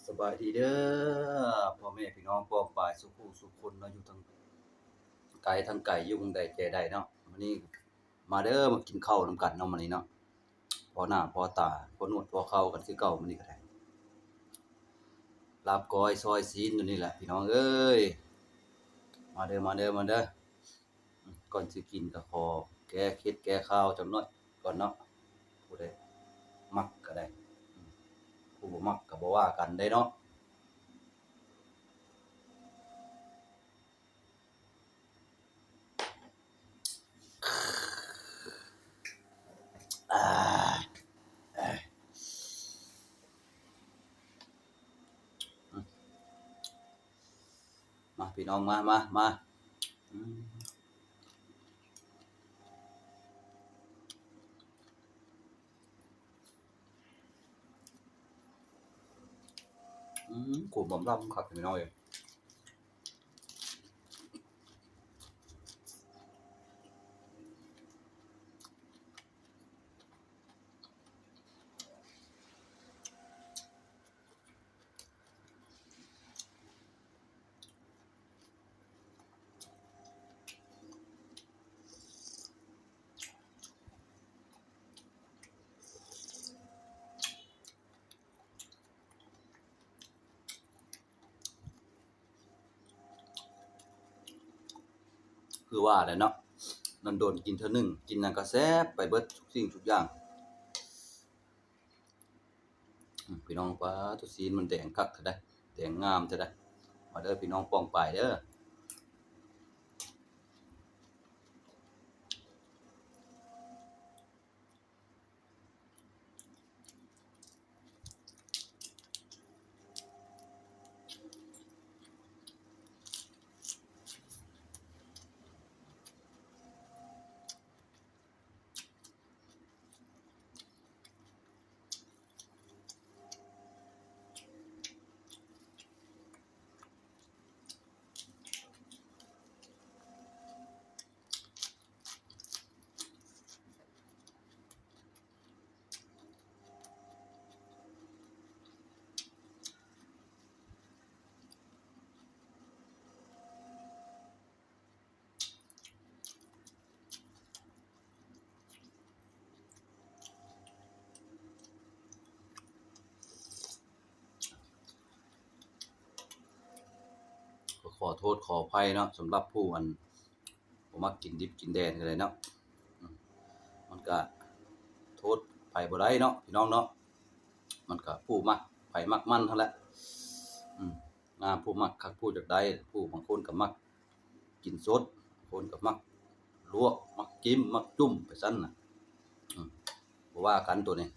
สบายดีเด้อพ่อแม่พี่น้องพ้องปายสุขุสุขคนเนาะอยู่ทั้งไกลทั้งไกลอยู่เมืองใดแก่ใดเนาะมื้อนี้มาเด้อมากินข้าวนำกันเนาะมื้อนี้เนาะพอหน้าพอตาพอหนวดพอเข้ากันคือเก่ามื้อนี้ก็ได้ลาบก้อยซอยซีนอยู่นี่แหละพี่น้องเอ้ยมาเด้อมาเด้อมาเด้อก่อนสิกินก็ขอแก้เคล็ดแก้ข้าวจักหน่อยก่อนเนาะผู้ใดมักก็ได้ผู้บ่มักก็บ่ว่ากันได้เนาะอ่ามาพี่น้องมาอืม của bấm răm khắc thì nóiคือว่าแหละเนาะนันโดนกินเทื่อหนึ่งกินหยังก็แซ่บไปเบิดทุกสิ่งทุกอย่างพี่น้องว่าทุกซีนมันแดงคักเท่าใดแดงงามเท่าใดมาเด้อพี่น้องป้องปายเด้อก็ขอโทษขออภัยเนาะสำหรับผู้อันบ่มักกินดิบกินแดนก็ได้เนาะอืมมันก็โทษไผบ่ได้เนาะพี่น้องเนาะมันก็ผู้มักไผมักมันเท่านั้นแหละอืมผู้มักคักผู้อยากได้ผู้บางคนก็มักกินสดบางคนก็มักลวกมักจิ้มมักจุ้มไปซั่นน่ะอืมบ่ว่ากันตัวนี้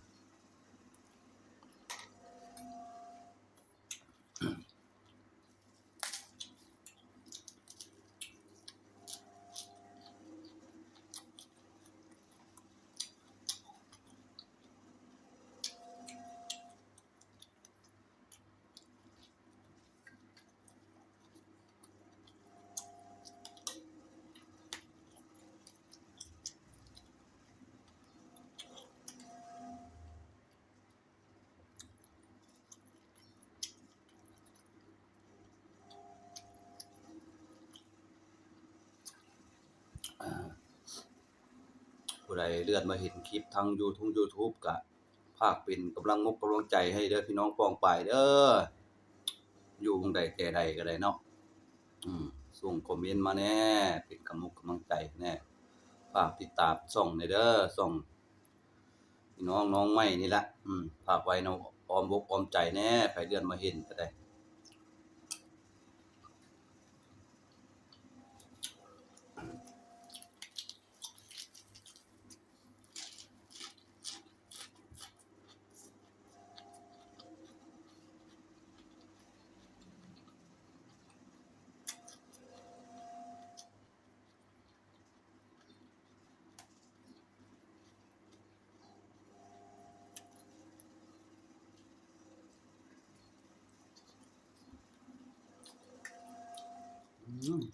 ผู้ใดเลื่อนมาเห็นคลิปทางYouTube ก็ฝากเป็นกำลังกำลังใจให้เด้อพี่น้องป้องปายเด้ออยู่หม้องใดแก่ใดก็ได้เนาะอืมส่งคอมเมนต์มาแหน่เป็นกำลังใจแหน่ฝากติดตามช่องหน่อยเด้อช่องพี่น้องน้องใหม่นี่แหละฝากไว้ในอ้อมอกอ้อมใจแหน่ไผเลื่อนมาเห็นก็ได้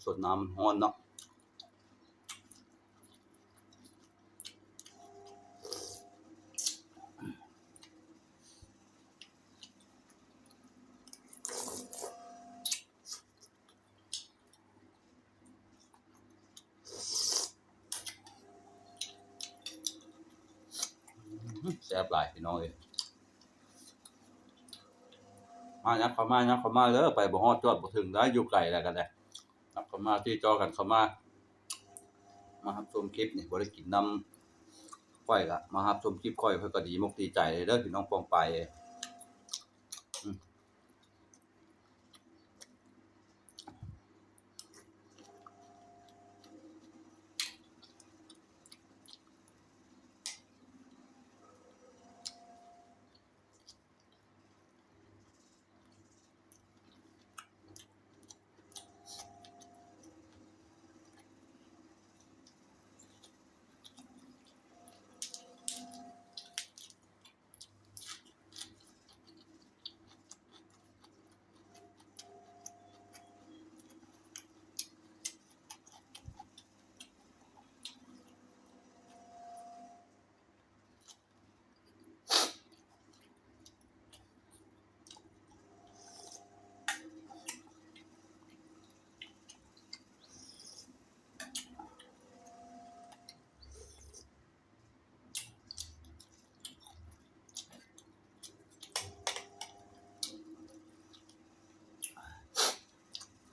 สดน้ำร้อนเนาะ บหลายพี่น้องเอ้ยมายักเข้ามายักเข้ามาเด้อไปบ่ฮอดจอดบ่ถึงได้อยู่ไกลแล้วก็ได้ยักเข้ามาที่จอกันเข้ามารับชมคลิปนี่บ่ได้กินนำก้อยก็มารับชมคลิปก้อยเพิ่นก็ดีมกดีใจเลยเด้อพี่น้องปองไปอืม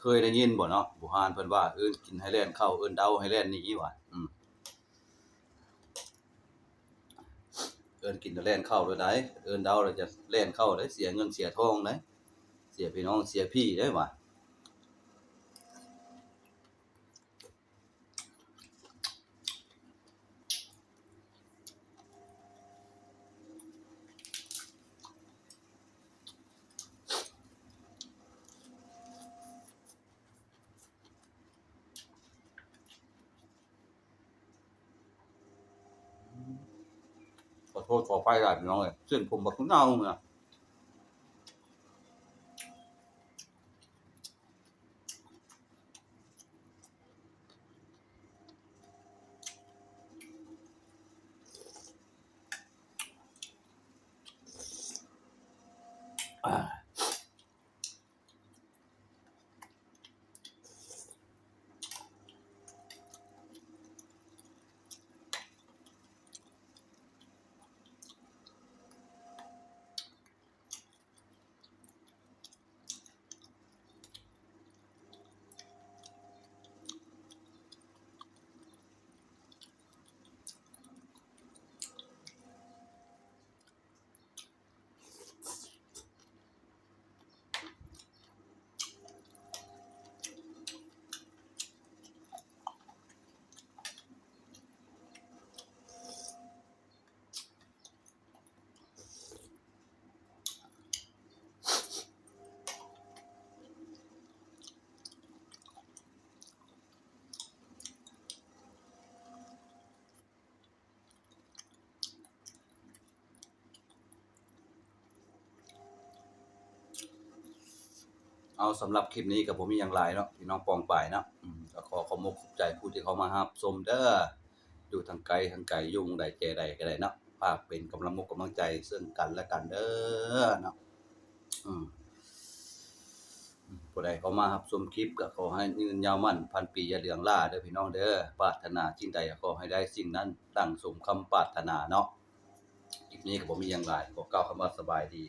เคยได้ยินบ่เนาะโบราณเพิ่นว่าเอิ้นกินให้แล่นเข้าเอิ้นเดาให้แล่นหนีว่ะเอิ้นกินแล้วแล่นเข้าเด้อได้เอิ้นเดาแล้วจะแล่นเข้าเด้อเสียเงินเสียทองเด้อเสียพี่น้องเสียพี่เด้อว่ะขอโทษขออภัยหลายพี่น้องเอ้ยเส้นผมบักเงาน่ะเอาสำหรับคลิปนี้ก็บ่มีหยังหลายเนาะพี่น้องปองปายเนาะก็ขอขอบมกขอบใจผู้ที่เขามารับชมเด้ออยู่ทางไกลอยู่หม้องใดแก่ใดก็ได้เนาะฝากเป็นกำลังกำลังใจซึ่งกันและกันเด้อเนาะอืมผู้ใดเขามารับชมคลิปก็ขอให้ยืนยาวมั่นพันปีอย่าเลืองลาเด้อพี่น้องเด้อปรารถนาสิ่งใดก็ขอให้ได้สิ่งนั้นดังสมคำปรารถนาเนาะคลิปนี้ก็บ่มีหยังหลายขอกล่าวคำว่าสบายดี